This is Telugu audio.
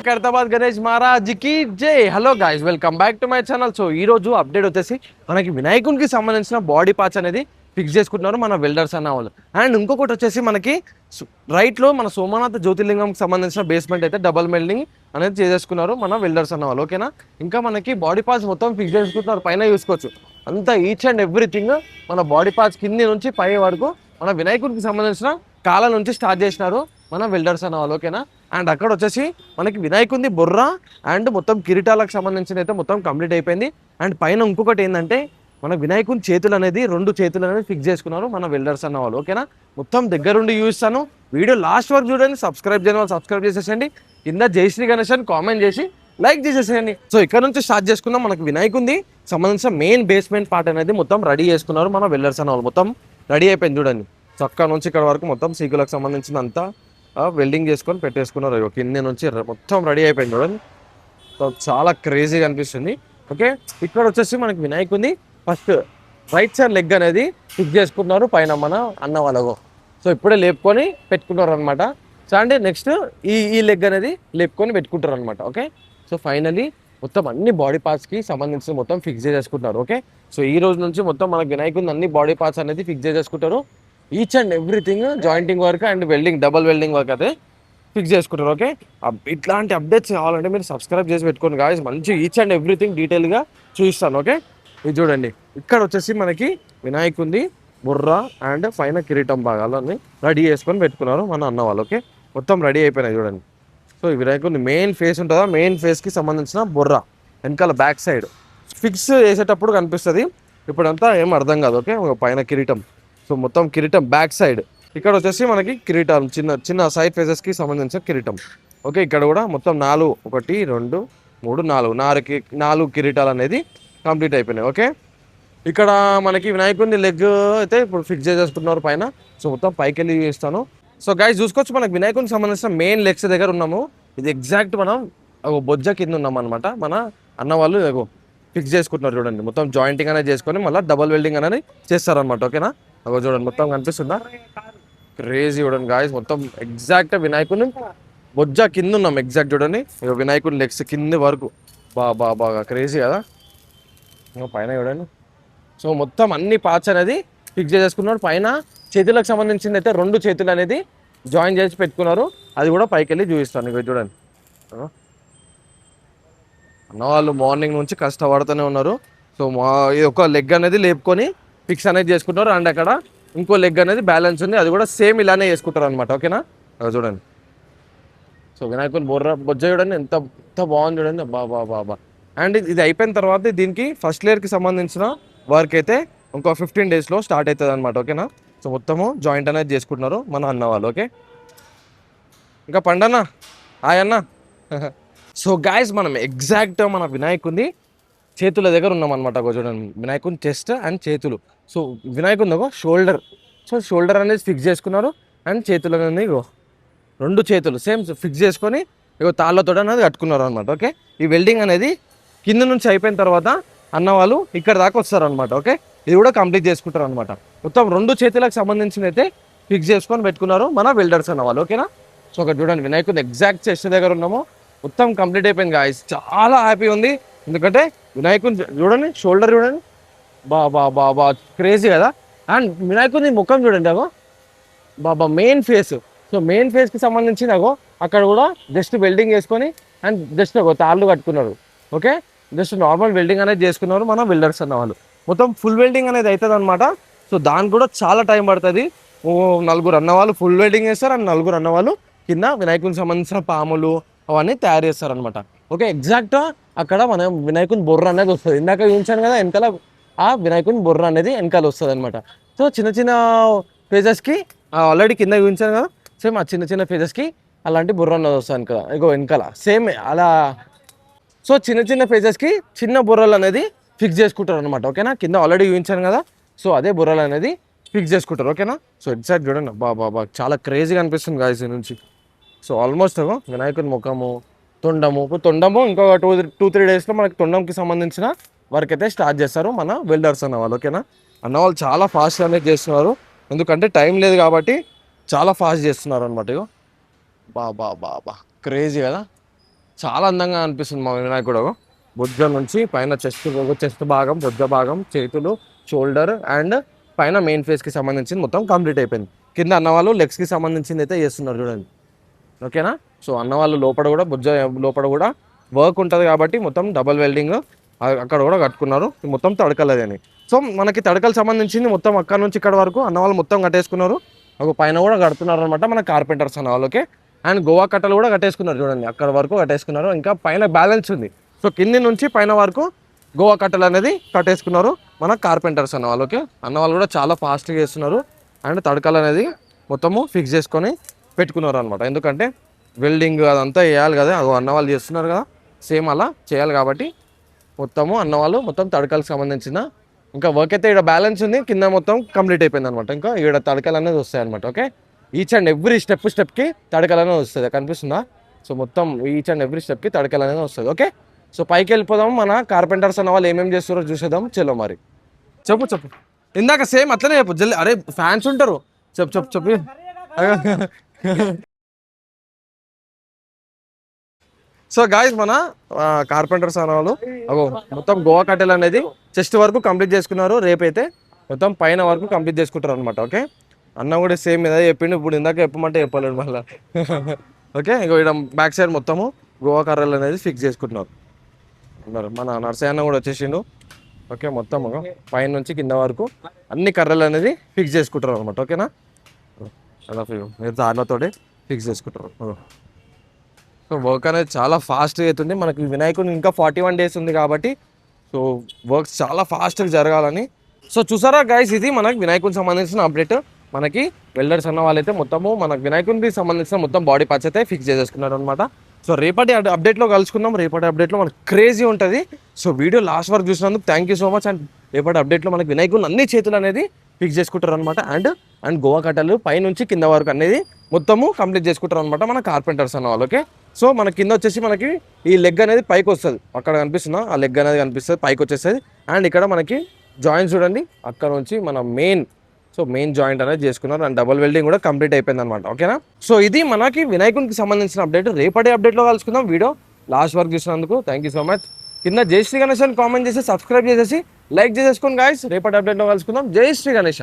ఖైరతాబాద్ గణేష్ మహారాజ్ కి జై. Hello guys, welcome back to my channel. So ఈ రోజు అప్డేట్ వచ్చేసి మనకి వినాయకునికి సంబంధించిన బాడీ పార్ట్స్ అనేది ఫిక్స్ చేసుకుంటున్నారు మన వెల్డర్స్ అన్న వాళ్ళు. అండ్ ఇంకొకటి వచ్చేసి మనకి రైట్ లో మన సోమనాథ జ్యోతిర్లింగంకి సంబంధించిన బేస్మెంట్ అయితే డబల్ మెల్డింగ్ అనేది చేసేసుకున్నారు మన వెల్డర్స్ అన్న వాళ్ళు. ఓకేనా, ఇంకా మనకి బాడీ పార్ట్స్ మొత్తం ఫిక్స్ చేసుకుంటున్నారు. పైన చూసుకోవచ్చు అంతా ఈచ్ అండ్ ఎవ్రీథింగ్ మన బాడీ పార్ట్స్ కింది నుంచి పై వరకు మన వినాయకుడికి సంబంధించిన కాలం నుంచి స్టార్ట్ చేసినారు మన వెల్డర్స్ అన్న వాళ్ళు. ఓకేనా, అండ్ అక్కడ వచ్చేసి మనకి వినాయకుడి బుర్ర అండ్ మొత్తం కిరీటాలకు సంబంధించిన అయితే మొత్తం కంప్లీట్ అయిపోయింది. అండ్ పైన ఇంకొకటి ఏంటంటే మన వినాయకుని చేతులు అనేది 2 చేతులు అనేది ఫిక్స్ చేసుకున్నారు మన వెల్డర్స్ అన్న వాళ్ళు. ఓకేనా, మొత్తం దగ్గరుండి చూస్తాను, వీడియో లాస్ట్ వరకు చూడండి. సబ్స్క్రైబ్ చేయని వాళ్ళు సబ్స్క్రైబ్ చేసేసండి, కింద జై శ్రీ గణేష్ అని కామెంట్ చేసి లైక్ చేసేసేయండి. సో ఇక్కడ నుంచి స్టార్ట్ చేసుకున్నాం. మనకి వినాయకుడి సంబంధించిన మెయిన్ బేస్మెంట్ పార్ట్ అనేది మొత్తం రెడీ చేసుకున్నారు మన వెల్డర్స్ అన్న వాళ్ళు. మొత్తం రెడీ అయిపోయింది చూడండి, చక్క నుంచి ఇక్కడ వరకు మొత్తం సీకులకు సంబంధించిన అంతా వెల్డింగ్ చేసుకొని పెట్టేసుకున్నారు. కింద నుంచి మొత్తం రెడీ అయిపోయింది చూడండి, చాలా క్రేజీగా అనిపిస్తుంది. ఓకే, ఇక్కడ వచ్చేసి మనకి వినాయకుడి ఫస్ట్ రైట్ సైడ్ లెగ్ అనేది ఫిక్స్ చేసుకున్నారు పైన మన అన్న వాళ్ళకు. సో ఇప్పుడే లేపుకొని పెట్టుకున్నారు అనమాట. సో అంటే నెక్స్ట్ ఈ లెగ్ అనేది లేపుకొని పెట్టుకుంటారు అనమాట. ఓకే, సో ఫైనలీ మొత్తం అన్ని బాడీ పార్ట్స్కి సంబంధించిన మొత్తం ఫిక్స్ చేసుకుంటున్నారు. ఓకే, సో ఈ రోజు నుంచి మొత్తం మనకి వినాయకుడి అన్ని బాడీ పార్ట్స్ అనేది ఫిక్స్ చేసుకుంటారు. Each and everything jointing work and welding double welding work అయితే ఫిక్స్ చేసుకుంటారు. ఓకే, ఇట్లాంటి అప్డేట్స్ కావాలంటే మీరు సబ్స్క్రైబ్ చేసి పెట్టుకోండి గాయ్స్, మంచి ఈచ్ అండ్ ఎవ్రీథింగ్ డీటెయిల్గా చూపిస్తాను. ఓకే, ఇది చూడండి, ఇక్కడ వచ్చేసి మనకి వినాయకుడి బుర్ర అండ్ పైన కిరీటం భాగాలన్నీ రెడీ చేసుకొని పెట్టుకున్నారు మన అన్న వాళ్ళు. ఓకే, మొత్తం రెడీ అయిపోయినాయి చూడండి. సో ఈ వినాయకుడి మెయిన్ ఫేస్ ఉంటుందా, మెయిన్ ఫేస్కి సంబంధించిన బుర్ర వెనకాల బ్యాక్ సైడ్ ఫిక్స్ చేసేటప్పుడు కనిపిస్తుంది, ఇప్పుడంతా ఏం అర్థం కాదు. ఓకే, పైన కిరీటం, సో మొత్తం కిరీటం బ్యాక్ సైడ్ ఇక్కడ వచ్చేసి మనకి కిరీటం చిన్న చిన్న సైడ్ ఫేసెస్కి సంబంధించిన కిరీటం. ఓకే, ఇక్కడ కూడా మొత్తం 4 1 2 3 4 కిరీటాలు అనేది కంప్లీట్ అయిపోయినాయి. ఓకే, ఇక్కడ మనకి వినాయకుడిని లెగ్ అయితే ఇప్పుడు ఫిక్స్ చేసేసుకుంటున్నారు పైన. సో మొత్తం పైకి వెళ్ళి చూస్తాను. సో గైస్ చూసుకోవచ్చు, మనకి వినాయకుడికి సంబంధించిన మెయిన్ లెగ్స్ దగ్గర ఉన్నాము. ఇది ఎగ్జాక్ట్ మనం బొజ్జ కింద ఉన్నాం అనమాట. మన అన్న వాళ్ళు ఫిక్స్ చేసుకుంటున్నారు చూడండి, మొత్తం జాయింటింగ్ అనేది చేసుకొని మళ్ళీ డబల్ వెల్డింగ్ అనేది చేస్తారనమాట. ఓకేనా, అగో చూడండి మొత్తం కనిపిస్తుందా, క్రేజీ చూడండి గాయస్. మొత్తం ఎగ్జాక్ట్ వినాయకుడిని బొజ్జ కింద ఉన్నాం ఎగ్జాక్ట్ చూడండి, వినాయకుడి లెగ్స్ కింద వరకు బాగా క్రేజీ కదా. పైన చూడండి, సో మొత్తం అన్ని పార్ట్స్ అనేది ఫిక్స్ చేసుకున్నారు. పైన చేతులకు సంబంధించింది అయితే 2 చేతులు అనేది జాయిన్ చేసి పెట్టుకున్నారు, అది కూడా పైకి వెళ్ళి చూపిస్తాను. ఇక చూడండి, అన్న వాళ్ళు మార్నింగ్ నుంచి కష్టపడుతూనే ఉన్నారు. సో ఒక లెగ్ అనేది లేపుకొని ఫిక్స్ అనేది చేసుకుంటారు. అండ్ అక్కడ ఇంకో లెగ్ అనేది బ్యాలెన్స్ ఉంది, అది కూడా సేమ్ ఇలానే చేసుకుంటారు అనమాట. ఓకేనా, చూడండి, సో వినాయకుని బొజ్జ చూడండి ఎంత బాగుంది చూడండి, బాబా. అండ్ ఇది అయిపోయిన తర్వాత దీనికి ఫస్ట్ లేయర్కి సంబంధించిన వర్క్ అయితే ఇంకో 15 డేస్లో స్టార్ట్ అవుతుంది అనమాట. ఓకేనా, సో మొత్తము జాయింట్ అనేది చేసుకుంటున్నారు మన అన్న వాళ్ళు. ఓకే, ఇంకా పండన్న హాయ్ అన్న. సో గాయస్ మనం ఎగ్జాక్ట్ మన వినాయకుడిని చేతుల దగ్గర ఉన్నాం అనమాట. చూడండి, వినాయకుని చెస్ట్ అండ్ చేతులు. సో వినాయకుని షోల్డర్, సో షోల్డర్ అనేది ఫిక్స్ చేసుకున్నారు. అండ్ చేతులు అనేది 2 చేతులు సేమ్ ఫిక్స్ చేసుకొని తాళ్ళతో అనేది కట్టుకున్నారు అనమాట. ఓకే, ఈ వెల్డింగ్ అనేది కింద నుంచి అయిపోయిన తర్వాత అన్న వాళ్ళు ఇక్కడ దాకా వస్తారు అనమాట. ఓకే, ఇది కూడా కంప్లీట్ చేసుకుంటారు అనమాట. మొత్తం 2 చేతులకు సంబంధించిన అయితే ఫిక్స్ చేసుకొని పెట్టుకున్నారు మన వెల్డర్స్ అన్న వాళ్ళు. ఓకేనా, సో ఒకటి చూడండి, వినాయకుని ఎగ్జాక్ట్ చెస్ట్ దగ్గర ఉన్నాము, మొత్తం కంప్లీట్ అయిపోయింది గాయస్. చాలా హ్యాపీ ఉంది, ఎందుకంటే వినాయకుని చూడండి, షోల్డర్ చూడండి, బాబా క్రేజీ కదా. అండ్ వినాయకుని ముఖం చూడండి, బాబా మెయిన్ ఫేస్. సో మెయిన్ ఫేస్కి సంబంధించి అక్కడ కూడా జస్ట్ వెల్డింగ్ చేసుకొని అండ్ జస్ట్ తాళ్ళు కట్టుకున్నారు. ఓకే, జస్ట్ నార్మల్ వెల్డింగ్ అనేది చేసుకున్నారు మన వెల్డర్స్ అన్న వాళ్ళు. మొత్తం ఫుల్ వెల్డింగ్ అనేది అవుతుంది అనమాట. సో దానికి కూడా చాలా టైం పడుతుంది. 4 అన్నవాళ్ళు ఫుల్ వెల్డింగ్ చేస్తారు, అండ్ 4 అన్నవాళ్ళు కింద వినాయకునికి సంబంధించిన పాములు అవన్నీ తయారు చేస్తారనమాట. ఓకే, ఎగ్జాక్ట్ అక్కడ మనం వినాయకుని బొర్ర అనేది వస్తుంది. ఇందాక చూపించాను కదా, వెనకాల ఆ వినాయకుని బొర్ర అనేది వెనకాల వస్తుంది అనమాట. సో చిన్న చిన్న ఫేజెస్కి ఆల్రెడీ కింద చూపించాను కదా, సేమ్ ఆ చిన్న చిన్న ఫేజెస్కి అలాంటి బుర్ర అన్నది వస్తుంది కదా, వెనకాల సేమ్ అలా. సో చిన్న చిన్న ఫేజెస్కి చిన్న బుర్రలు అనేది ఫిక్స్ చేసుకుంటారు అనమాట. ఓకేనా, కింద ఆల్రెడీ చూపించాను కదా, సో అదే బుర్రలు అనేది ఫిక్స్ చేసుకుంటారు. ఓకేనా, సో ఎగ్జాక్ట్ చూడండి, బాబా చాలా క్రేజీగా అనిపిస్తుంది గాయస్ నుంచి. సో ఆల్మోస్ట్ వినాయకుని ముఖము తొండము ఇంకో 2-3 డేస్లో మనకి తొండంకి సంబంధించిన వర్క్ అయితే స్టార్ట్ చేస్తారు మన వెల్డర్స్ అన్న వాళ్ళు. ఓకేనా, అన్న వాళ్ళు చాలా ఫాస్ట్ అనేది చేస్తున్నారు, ఎందుకంటే టైం లేదు కాబట్టి చాలా ఫాస్ట్ చేస్తున్నారు అనమాట. బాబా క్రేజీ కదా. చాలా అందంగా అనిపిస్తుంది మా వినాయకుడు. బుద్ధ నుంచి పైన చెస్ట్ భాగం, బుద్ధ భాగం, చేతులు, షోల్డర్ అండ్ పైన మెయిన్ ఫేస్కి సంబంధించింది మొత్తం కంప్లీట్ అయిపోయింది. కింద అన్నవాళ్ళు లెగ్స్కి సంబంధించింది అయితే చేస్తున్నారు చూడండి. ఓకేనా. సో అన్నవాళ్ళు లోపల కూడా బుజ్జ లోపల కూడా వర్క్ ఉంటుంది కాబట్టి మొత్తం డబల్ వెల్డింగ్ అక్కడ కూడా కట్టుకున్నారు. మొత్తం తడకలది అని. సో మనకి తడకలు సంబంధించింది మొత్తం అక్కడ నుంచి ఇక్కడ వరకు అన్నవాళ్ళు మొత్తం కట్టేసుకున్నారు. ఒక పైన కూడా కడుతున్నారు అనమాట మన కార్పెంటర్స్ అన్న వాళ్ళు. ఓకే. అండ్ గోవా కట్టలు కూడా కట్టేసుకున్నారు చూడండి, అక్కడ వరకు కట్టేసుకున్నారు. ఇంకా పైన బ్యాలెన్స్ ఉంది. సో కింది నుంచి పైన వరకు గోవా కట్టలు అనేది కట్టేసుకున్నారు మన కార్పెంటర్స్ అన్న వాళ్ళు. ఓకే. అన్న వాళ్ళు కూడా చాలా ఫాస్ట్గా చేస్తున్నారు. అండ్ తడకలు అనేది మొత్తము ఫిక్స్ చేసుకొని పెట్టుకున్నారు అనమాట. ఎందుకంటే వెల్డింగ్ అదంతా వేయాలి కదా, అవి అన్న వాళ్ళు చేస్తున్నారు కదా, సేమ్ అలా చేయాలి కాబట్టి మొత్తము అన్న వాళ్ళు మొత్తం తడకలకు సంబంధించిన ఇంకా వర్క్ అయితే ఇక్కడ బ్యాలెన్స్ ఉంది. కింద మొత్తం కంప్లీట్ అయిపోయింది అనమాట. ఇంకా ఇక్కడ తడకలు అనేది వస్తాయి అనమాట. ఓకే. ఈచ్ అండ్ ఎవ్రీ స్టెప్కి తడకలు అనేది వస్తుంది, కనిపిస్తుందా. సో మొత్తం ఈచ్ అండ్ ఎవ్రీ స్టెప్కి తడకలు అనేది వస్తుంది. ఓకే. సో పైకి వెళ్ళిపోదాం, మన కార్పెంటర్స్ అన్న వాళ్ళు ఏమేమి చేస్తారో చూసేద్దాం. చలో మరి చెప్పు. ఇందాక సేమ్ అట్లనే చెప్పు జల్లి. అరే ఫ్యాన్స్ ఉంటారు. చెప్పు. సో గాయస్ మన కార్పెంటర్స్ అన్న వాళ్ళు మొత్తం గోవా కట్టెలు అనేది చెస్ట్ వరకు కంప్లీట్ చేసుకున్నారు. రేపైతే మొత్తం పైన వరకు కంప్లీట్ చేసుకుంటారు అనమాట. ఓకే. అన్న కూడా సేమ్ మీద చెప్పిండు. ఇప్పుడు ఇందాక చెప్పమంటే చెప్పలేడు మళ్ళీ. ఓకే. ఇక ఇక్కడ బ్యాక్ సైడ్ మొత్తము గోవా కర్రలు అనేది ఫిక్స్ చేసుకుంటున్నారు. మన నర్సయ్య అన్న కూడా వచ్చేసిండు. ఓకే. మొత్తం పైన నుంచి కింద వరకు అన్ని కర్రలు అనేది ఫిక్స్ చేసుకుంటారు అనమాట. ఓకేనా. అలా మీరు దానితోటి ఫిక్స్ చేసుకుంటారు. సో వర్క్ అనేది చాలా ఫాస్ట్గా అవుతుంది. మనకి వినాయకుడు ఇంకా 41 days ఉంది కాబట్టి సో వర్క్స్ చాలా ఫాస్ట్గా జరగాలని. సో చూసారా గైస్, ఇది మనకి వినాయకుడికి సంబంధించిన అప్డేట్. మనకి వెల్డర్స్ అన్న వాళ్ళైతే మొత్తము మనకు వినాయకుడికి సంబంధించిన మొత్తం బాడీ పార్ట్స్ అయితే ఫిక్స్ చేసేసుకున్నారు అనమాట. సో రేపటి అప్డేట్లో కలుసుకుందాం. రేపటి అప్డేట్లో మనకు క్రేజీ ఉంటుంది. సో వీడియో లాస్ట్ వరకు చూసినందుకు thank you so much. And రేపటి అప్డేట్లో మనకి వినాయకుడు అన్ని చేతులు అనేది ఫిక్స్ చేసుకుంటారు అనమాట. అండ్ గోవా కట్టలు పైనుంచి కింద వరకు అనేది మొత్తము కంప్లీట్ చేసుకుంటారు అనమాట మన కార్పెంటర్స్ అన్న వాళ్ళు. ఓకే. సో మన కింద వచ్చేసి మనకి ఈ లెగ్ అనేది పైకి వస్తుంది, అక్కడ కనిపిస్తుందా ఆ లెగ్ అనేది కనిపిస్తుంది, పైకి వచ్చేస్తుంది. అండ్ ఇక్కడ మనకి జాయింట్స్ చూడండి, అక్కడ నుంచి మన మెయిన్ జాయింట్ అనేది చేసుకున్నారు. అండ్ డబుల్ వెల్డింగ్ కూడా కంప్లీట్ అయిపోయింది అనమాట. ఓకేనా. సో ఇది మనకి వినాయకునికి సంబంధించిన అప్డేట్. రేపటి అప్డేట్లో కలుసుకుందాం. వీడియో లాస్ట్ వరకు చూసినందుకు థ్యాంక్ యూ సో మచ్. కింద జై శ్రీ గణేష్ అని కామెంట్ చేసి సబ్స్క్రైబ్ చేసేసి లైక్ చేసేసుకోండి గాయస్. రేపటి అప్డేట్లో కలుసుకుందాం. జై శ్రీ గణేష.